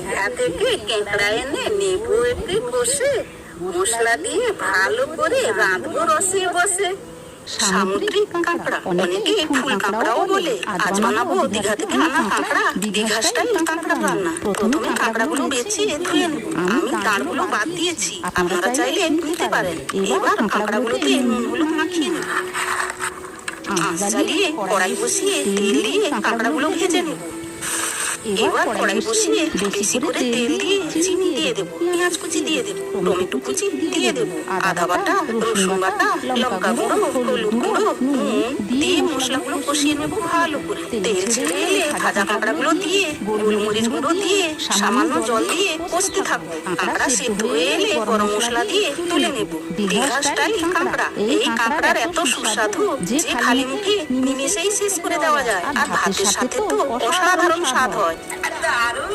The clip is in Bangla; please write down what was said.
দীঘা থেকে কেঁকড়া এনে নেবো একটু কষে মশলা দিয়ে ভালো করে রাঁধবো রসে বসে। সামুদ্রিক কাঁকড়া, অনেকে ফুল কাঁকড়াও বলে। আজ বানাবো দীঘা থেকে আনা কাঁকড়া, দীঘা স্টাইল কাঁকড়া রান্না। প্রথমে কাঁকড়াগুলো বেছে ধুয়ে নেব। আমি দাঁড়গুলো বাদ দিয়েছি, আপনারা চাইলে নিতে পারেন। এবার কাঁকড়াগুলোতে নুনগুলো মাখিয়ে নেব। আঁচ জ্বালিয়ে কড়াই বসিয়ে তেল দিয়ে কাঁকড়াগুলো ভেজে নেব। এবার কড়াই বসিয়ে বেশি করে তেল দিয়ে চিনি দিয়ে দেবো, পেঁয়াজ কুচি দিয়ে দেবো, টমেটো কুচি দিয়ে দেবো, আদা বাটা, রসুন বাটা, লঙ্কা গুঁড়ো, হলুদ গুঁড়ো, নুন দিয়ে মশলাগুলো কষিয়ে নেবো ভালো করে। তেল ছেড়ে এলে ভাজা কাঁকড়াগুলো দিয়ে গোলমরিচ গুঁড়ো দিয়ে সামান্য জল দিয়ে কষতে থাকবো। কাঁকড়া সেদ্ধ হয়ে এলে গরম মশলা দিয়ে তুলে নেব। দীঘা স্টাইল কাঁকড়া, এই কাঁকড়ার এত সুস্বাদু যে খালি মুখে নিমেষেই শেষ করে দেওয়া যায়, আর ভাতের সাথে তো অসাধারণ স্বাদ হয়। দারুণ।